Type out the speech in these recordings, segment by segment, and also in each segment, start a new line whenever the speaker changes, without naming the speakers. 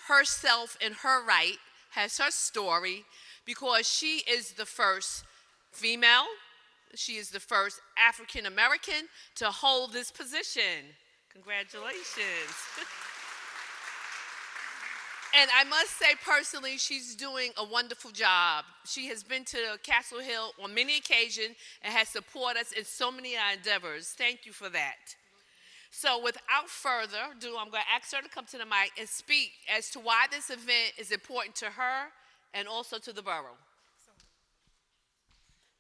herself in her right, has her story, because she is the first female, she is the first African American to hold this position. Congratulations. And I must say personally, she's doing a wonderful job. She has been to Castle Hill on many occasions and has supported us in so many of our endeavors. Thank you for that. So without further ado, I'm going to ask her to come to the mic and speak as to why this event is important to her and also to the borough.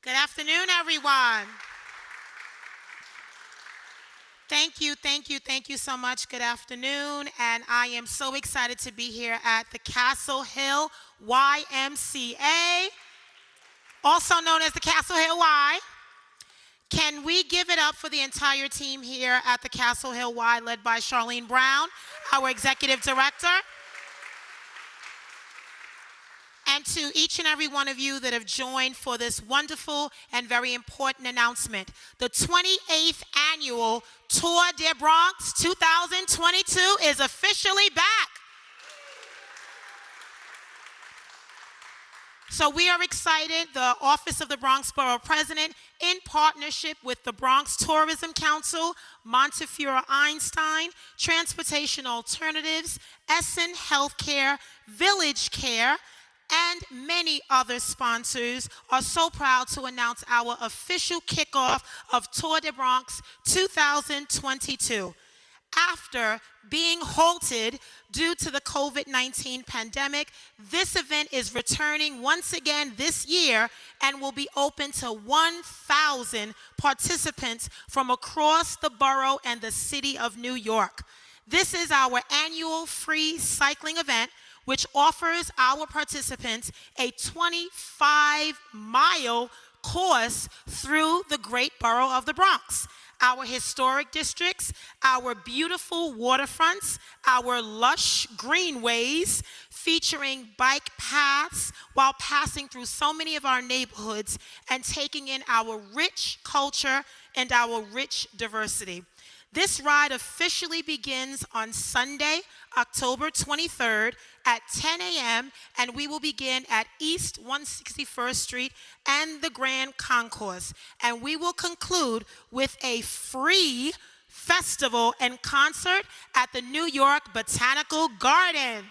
Good afternoon, everyone. Thank you so much. Good afternoon, and I am so excited to be here at the Castle Hill YMCA, also known as the Castle Hill Y. Can we give it up for the entire team here at the Castle Hill Y, led by Charlene Brown, our executive director? And to each and every one of you that have joined for this wonderful and very important announcement. The 28th annual Tour De Bronx 2022 is officially back. So we are excited. The Office of the Bronx Borough President, in partnership with the Bronx Tourism Council, Montefiore Einstein, Transportation Alternatives, Essen Healthcare, Village Care, and many other sponsors are so proud to announce our official kickoff of Tour de Bronx 2022. After being halted due to the COVID-19 pandemic, this event is returning once again this year and will be open to 1,000 participants from across the borough and the city of New York. This is our annual free cycling event, which offers our participants a 25-mile course through the great borough of the Bronx. Our historic districts, our beautiful waterfronts, our lush greenways featuring bike paths while passing through so many of our neighborhoods and taking in our rich culture and our rich diversity. This ride officially begins on Sunday, October 23rd at 10 a.m. and we will begin at East 161st Street and the Grand Concourse. And we will conclude with a free festival and concert at the New York Botanical Garden.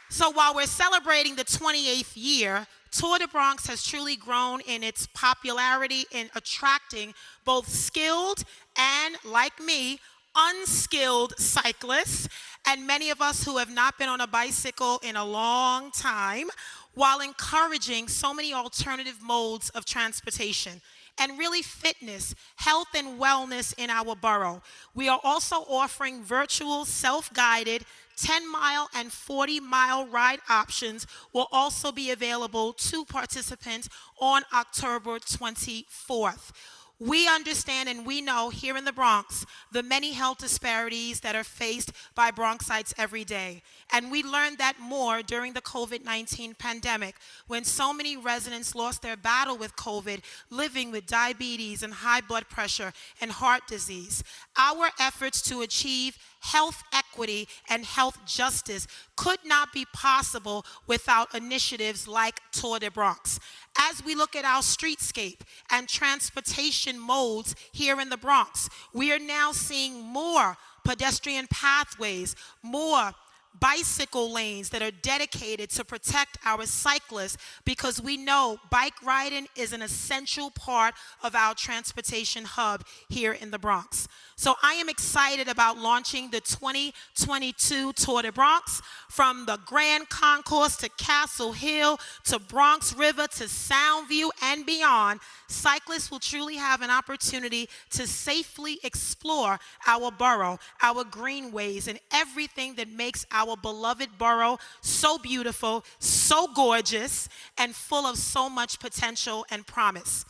So while we're celebrating the 28th year, Tour de Bronx has truly grown in its popularity in attracting both skilled and, like me, unskilled cyclists, and many of us who have not been on a bicycle in a long time, while encouraging so many alternative modes of transportation and really fitness, health, and wellness in our borough. We are also offering virtual self-guided 10-mile and 40-mile ride options will also be available to participants on October 24th. We understand and we know here in the Bronx the many health disparities that are faced by Bronxites every day. And we learned that more during the COVID-19 pandemic when so many residents lost their battle with COVID, living with diabetes and high blood pressure and heart disease. Our efforts to achieve health equity and health justice could not be possible without initiatives like Tour de Bronx. As we look at our streetscape and transportation modes here in the Bronx, we are now seeing more pedestrian pathways, more bicycle lanes that are dedicated to protect our cyclists, because we know bike riding is an essential part of our transportation hub here in the Bronx. So I am excited about launching the 2022 Tour de Bronx. From the Grand Concourse to Castle Hill to Bronx River to Soundview and beyond, cyclists will truly have an opportunity to safely explore our borough, our greenways, and everything that makes our beloved borough so beautiful, so gorgeous, and full of so much potential and promise.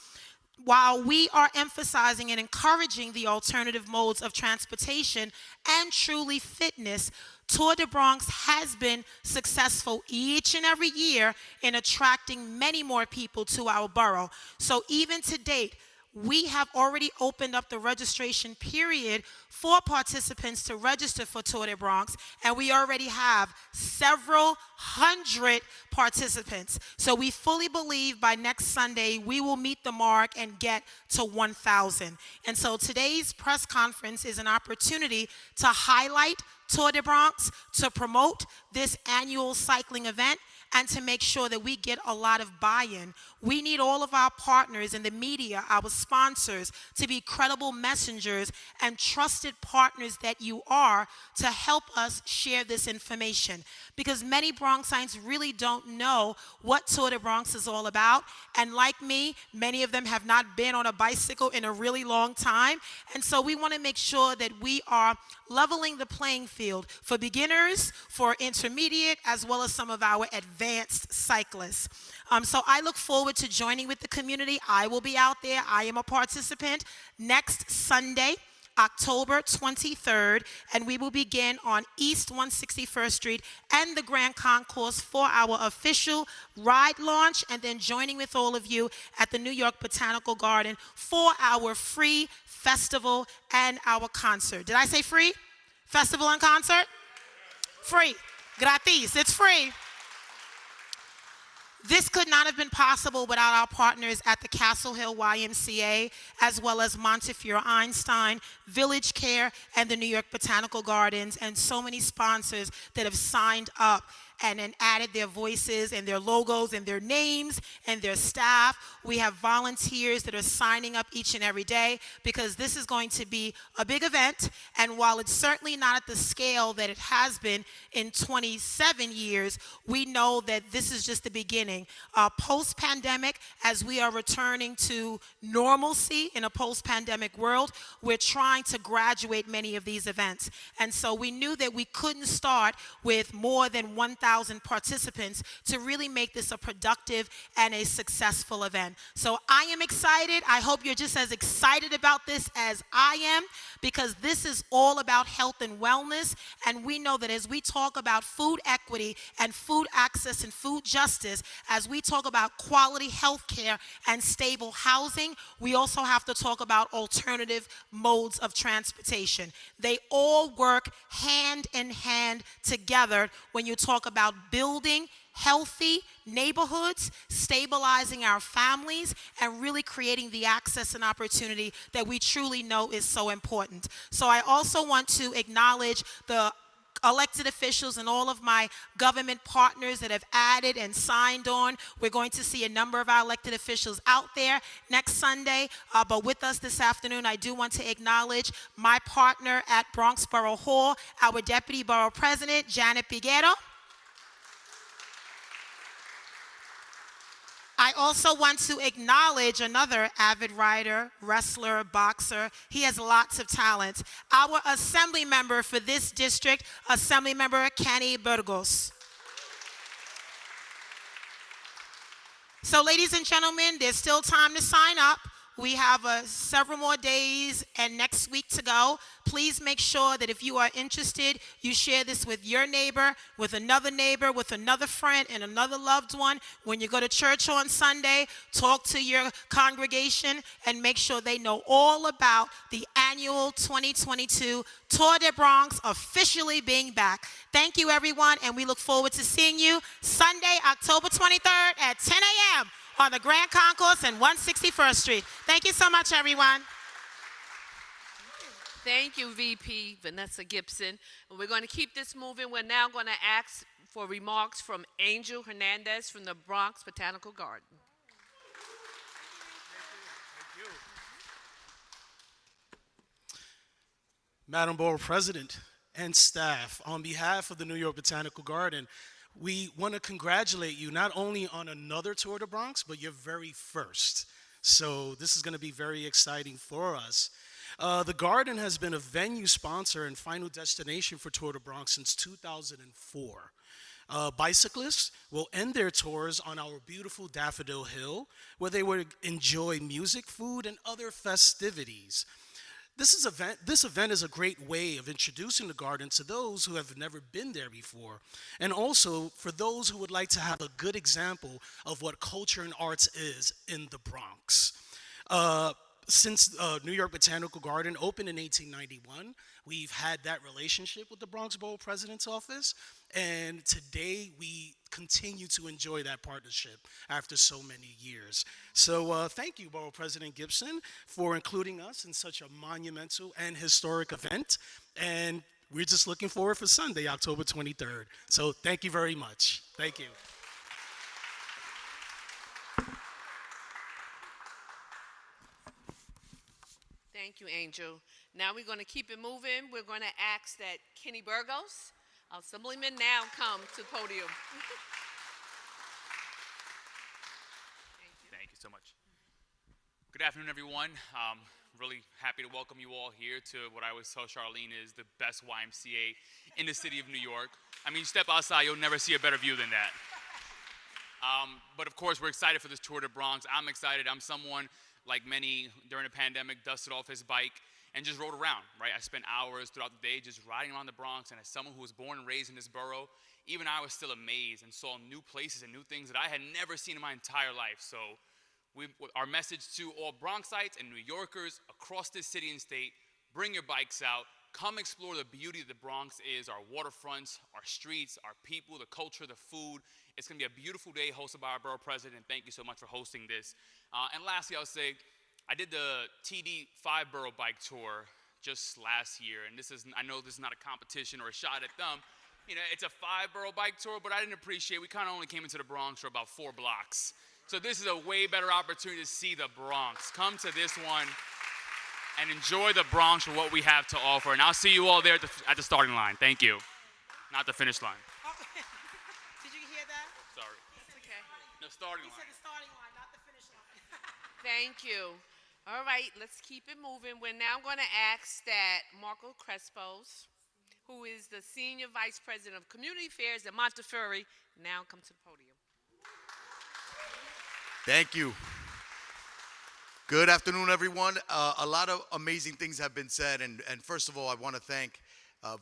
While we are emphasizing and encouraging the alternative modes of transportation and truly fitness, Tour de Bronx has been successful each and every year in attracting many more people to our borough. So even to date, we have already opened up the registration period for participants to register for Tour de Bronx, and we already have several hundred participants. So we fully believe by next Sunday we will meet the mark and get to 1,000. And so today's press conference is an opportunity to highlight Tour de Bronx, to promote this annual cycling event, and to make sure that we get a lot of buy-in. We need all of our partners in the media, our sponsors, to be credible messengers and trusted partners that you are to help us share this information. Because many Bronxites really don't know what Tour de Bronx is all about. And like me, many of them have not been on a bicycle in a really long time. And so we want to make sure that we are leveling the playing field for beginners, for intermediate, as well as some of our advanced cyclists. So I look forward to joining with the community. I will be out there. I am a participant next Sunday, October 23rd, and we will begin on East 161st Street and the Grand Concourse for our official ride launch, and then joining with all of you at the New York Botanical Garden for our free festival and our concert. Did I say free? Festival and concert? Free. Gratis. It's free. This could not have been possible without our partners at the Castle Hill YMCA, as well as Montefiore Einstein, Village Care, and the New York Botanical Gardens, and so many sponsors that have signed up and then added their voices and their logos and their names and their staff. We have volunteers that are signing up each and every day because this is going to be a big event. And while it's certainly not at the scale that it has been in 27 years, we know that this is just the beginning. Post-pandemic, as we are returning to normalcy in a post-pandemic world, we're trying to graduate many of these events. And so we knew that we couldn't start with more than 1,000 participants to really make this a productive and a successful event. So I am excited. I hope you're just as excited about this as I am, because this is all about health and wellness. And we know that as we talk about food equity and food access and food justice, as we talk about quality health care and stable housing, we also have to talk about alternative modes of transportation. They all work hand in hand together when you talk about building healthy neighborhoods, stabilizing our families, and really creating the access and opportunity that we truly know is so important. So I also want to acknowledge the elected officials and all of my government partners that have added and signed on. We're going to see a number of our elected officials out there next Sunday, but with us this afternoon, I do want to acknowledge my partner at Bronx Borough Hall, our Deputy Borough President, Janet Piguero. I also want to acknowledge another avid rider, wrestler, boxer. He has lots of talent. Our assembly member for this district, Assemblymember Kenny Burgos. So ladies and gentlemen, there's still time to sign up. We have several more days and next week to go. Please make sure that if you are interested, you share this with your neighbor, with another friend, and another loved one. When you go to church on Sunday, talk to your congregation and make sure they know all about the annual 2022 Tour de Bronx officially being back. Thank you, everyone, and we look forward to seeing you Sunday, October 23rd at 10 a.m. on the Grand Concourse and 161st Street. Thank you so much, everyone.
Thank you, VP Vanessa Gibson. And we're going to keep this moving. We're now going to ask for remarks from Angel Hernandez from the Bronx Botanical Garden.
Thank you. Madam Borough President and staff, on behalf of the New York Botanical Garden, we want to congratulate you not only on another Tour de Bronx, but your very first. So this is going to be very exciting for us. The Garden has been a venue sponsor and final destination for Tour de Bronx since 2004. Bicyclists will end their tours on our beautiful Daffodil Hill, where they will enjoy music, food, and other festivities. This event is a great way of introducing the Garden to those who have never been there before, and also for those who would like to have a good example of what culture and arts is in the Bronx. Since New York Botanical Garden opened in 1891, we've had that relationship with the Bronx Borough President's Office, and today we continue to enjoy that partnership after so many years. So thank you, Borough President Gibson, for including us in such a monumental and historic event, and we're just looking forward for Sunday, October 23rd. So thank you very much. Thank you.
Thank you, Angel. Now we're going to keep it moving. We're going to ask that Kenny Burgos, our Assemblyman, now come to the podium.
Thank you so much. Good afternoon, everyone. Really happy to welcome you all here to what I always tell Charlene is the best YMCA in the city of New York. I mean, you step outside, you'll never see a better view than that. But of course, we're excited for this Tour de Bronx. I'm excited. I'm someone, like many during the pandemic, dusted off his bike and just rode around, right? I spent hours throughout the day just riding around the Bronx, and as someone who was born and raised in this borough, even I was still amazed and saw new places and new things that I had never seen in my entire life. So our message to all Bronxites and New Yorkers across this city and state: bring your bikes out, come explore the beauty of the Bronx is, our waterfronts, our streets, our people, the culture, the food. It's gonna be a beautiful day hosted by our borough president. Thank you so much for hosting this. And lastly, I'll say, I did the TD 5 borough bike tour just last year, and I know this is not a competition or a shot at them. You know, it's a 5 borough bike tour, but I didn't appreciate, we kind of only came into the Bronx for about 4 blocks. So this is a way better opportunity to see the Bronx. Come to this one and enjoy the Bronx for what we have to offer. And I'll see you all there at the starting line. Thank you. Not the finish line.
Oh, did you hear that?
Sorry.
It's okay.
The starting
He
line.
said the starting line, not the finish line.
Thank you. All right, let's keep it moving. We're now going to ask that Marco Crespos, who is the Senior Vice President of Community Affairs at Montefiore, now come to the podium.
Thank you. Good afternoon, everyone. A lot of amazing things have been said, and first of all, I want to thank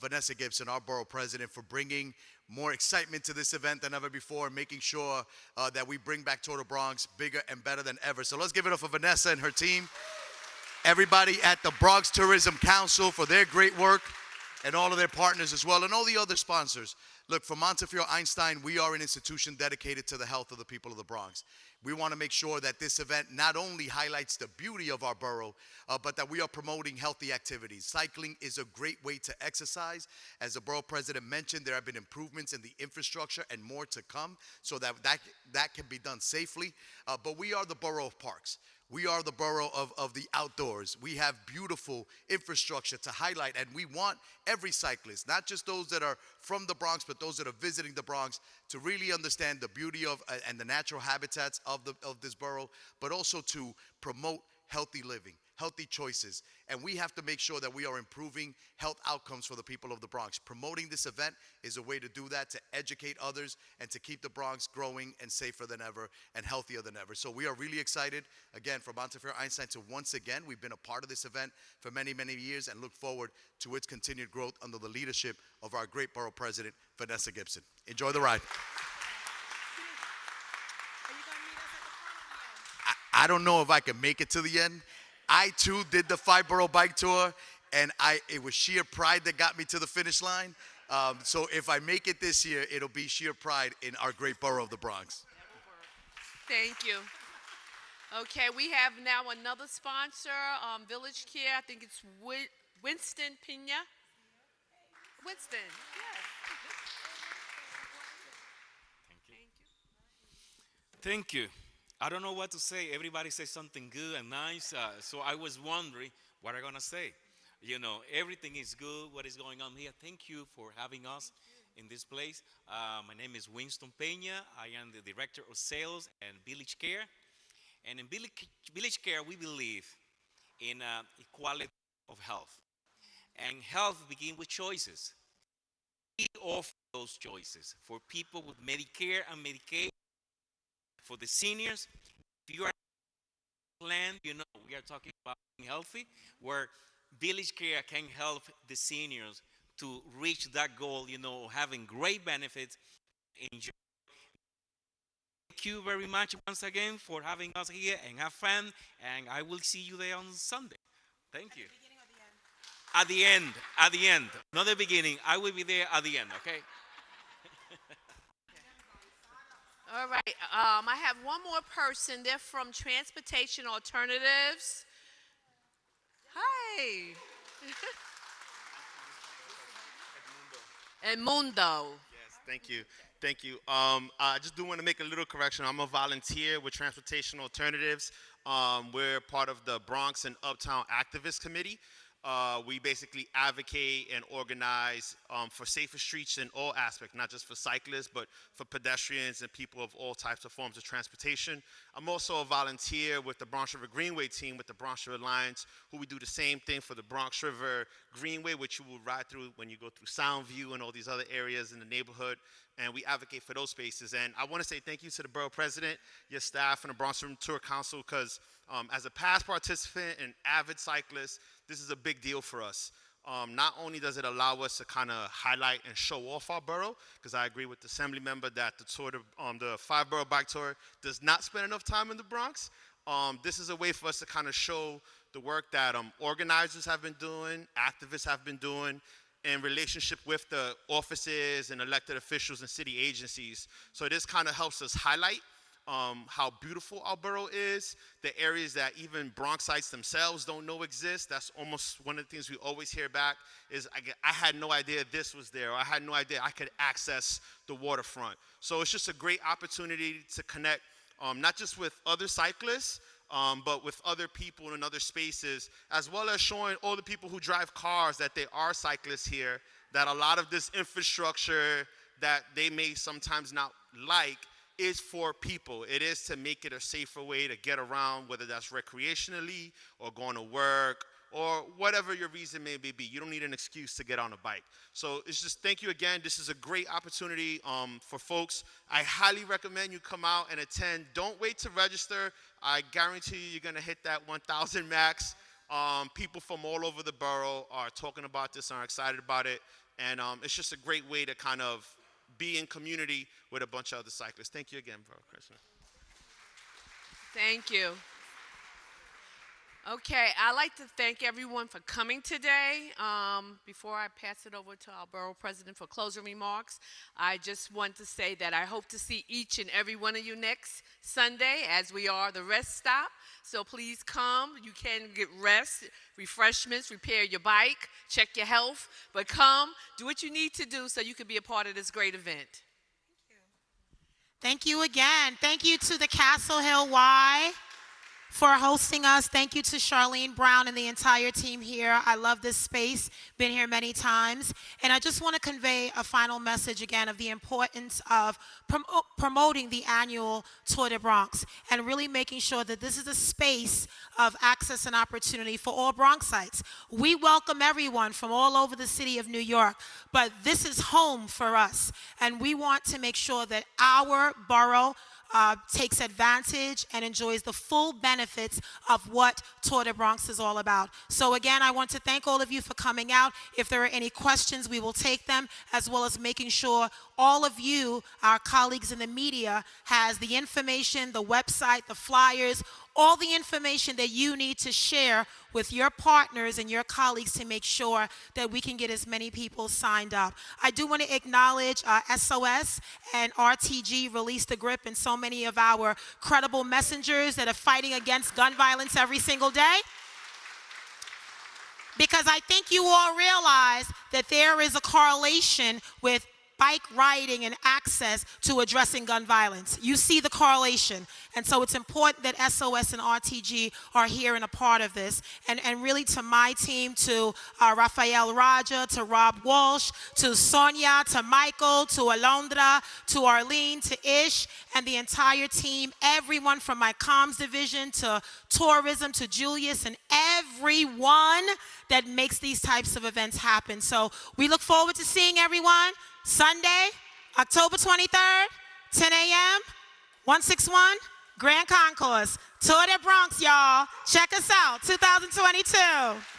Vanessa Gibson, our borough president, for bringing more excitement to this event than ever before, and making sure that we bring back Tour de Bronx bigger and better than ever. So let's give it up for Vanessa and her team. Everybody at the Bronx Tourism Council for their great work, and all of their partners as well, and all the other sponsors. Look, for Montefiore Einstein, we are an institution dedicated to the health of the people of the Bronx. We want to make sure that this event not only highlights the beauty of our borough, but that we are promoting healthy activities. Cycling is a great way to exercise. As the borough president mentioned, there have been improvements in the infrastructure and more to come, so that can be done safely. But we are the borough of parks. We are the borough of the outdoors. We have beautiful infrastructure to highlight, and we want every cyclist, not just those that are from the Bronx, but those that are visiting the Bronx, to really understand the beauty of and the natural habitats of this borough, but also to promote healthy living, healthy choices. And we have to make sure that we are improving health outcomes for the people of the Bronx. Promoting this event is a way to do that, to educate others, and to keep the Bronx growing and safer than ever and healthier than ever. So we are really excited, again, for Montefiore Einstein to once again, we've been a part of this event for many, many years, and look forward to its continued growth under the leadership of our great borough president, Vanessa Gibson. Enjoy the ride.
Are you going to meet us at the front or the end?
I don't know if I can make it to the end. I too did the 5 borough bike tour, and it was sheer pride that got me to the finish line. So if I make it this year, it'll be sheer pride in our great borough of the Bronx.
Thank you. Okay, we have now another sponsor, Village Care. I think it's Winston Pena. Winston, yes.
Thank you. I don't know what to say. Everybody says something good and nice. So I was wondering what I'm going to say. You know, everything is good. What is going on here? Thank you for having us in this place. My name is Winston Pena. I am the Director of Sales and Village Care. And in Village Care, we believe in equality of health. And health begins with choices. We offer those choices for people with Medicare and Medicaid. For the seniors, if you are plan, you know, we are talking about being healthy, where Village Care can help the seniors to reach that goal, you know, having great benefits, enjoy thank you very much once again for having us here and have fun. And I will see you there on Sunday. Thank you. At the end, not the beginning. I will be there at the end, okay?
All right. I have one more person. They're from Transportation Alternatives. Hi. Edmundo.
Yes, thank you. Thank you. I just do want to make a little correction. I'm a volunteer with Transportation Alternatives. We're part of the Bronx and Uptown Activist Committee. We basically advocate and organize for safer streets in all aspects, not just for cyclists, but for pedestrians and people of all types of forms of transportation. I'm also a volunteer with the Bronx River Greenway team with the Bronx River Alliance, who we do the same thing for the Bronx River Greenway, which you will ride through when you go through Soundview and all these other areas in the neighborhood. And we advocate for those spaces. And I want to say thank you to the borough president, your staff, and the Bronx River Tour Council, because as a past participant and avid cyclist, this is a big deal for us. Not only does it allow us to kind of highlight and show off our borough, because I agree with the assembly member that the 5 Borough Bike Tour does not spend enough time in the Bronx. This is a way for us to kind of show the work that organizers have been doing, activists have been doing, in relationship with the offices and elected officials and city agencies. So this kind of helps us highlight how beautiful our borough is, the areas that even Bronxites themselves don't know exist. That's almost one of the things we always hear back is, I had no idea this was there, or I had no idea I could access the waterfront. So it's just a great opportunity to connect, not just with other cyclists, but with other people in other spaces, as well as showing all the people who drive cars that they are cyclists here, that a lot of this infrastructure that they may sometimes not like is for people. It is to make it a safer way to get around, whether that's recreationally or going to work or whatever your reason may be. You don't need an excuse to get on a bike. So it's just thank you again. This is a great opportunity for folks. I highly recommend you come out and attend. Don't wait to register. I guarantee you, you're going to hit that 1,000 max. People from all over the borough are talking about this and are excited about it. And it's just a great way to kind of be in community with a bunch of other cyclists. Thank you again, Borough President.
Thank you. Okay, I'd like to thank everyone for coming today. Before I pass it over to our borough president for closing remarks, I just want to say that I hope to see each and every one of you next Sunday, as we are the rest stop. So please come. You can get rest, refreshments, repair your bike, check your health, but come, do what you need to do so you can be a part of this great event.
Thank you again. Thank you to the Castle Hill Y for hosting us. Thank you to Charlene Brown and the entire team here. I love this space, been here many times. And I just want to convey a final message again of the importance of promoting the annual Tour de Bronx and really making sure that this is a space of access and opportunity for all Bronxites. We welcome everyone from all over the city of New York, but this is home for us. And we want to make sure that our borough takes advantage and enjoys the full benefits of what Tour de Bronx is all about. So again, I want to thank all of you for coming out. If there are any questions, we will take them, as well as making sure all of you, our colleagues in the media, has the information, the website, the flyers, all the information that you need to share with your partners and your colleagues to make sure that we can get as many people signed up. I do want to acknowledge SOS and RTG, Release the Grip, and so many of our credible messengers that are fighting against gun violence every single day. Because I think you all realize that there is a correlation with bike riding and access to addressing gun violence. You see the correlation. And so it's important that SOS and RTG are here and a part of this. And really to my team, to Rafael Raja, to Rob Walsh, to Sonia, to Michael, to Alondra, to Arlene, to Ish, and the entire team, everyone from my comms division to tourism, to Julius, and everyone that makes these types of events happen. So we look forward to seeing everyone Sunday, October 23rd, 10 a.m., 161 Grand Concourse, Tour de Bronx, y'all. Check us out, 2022.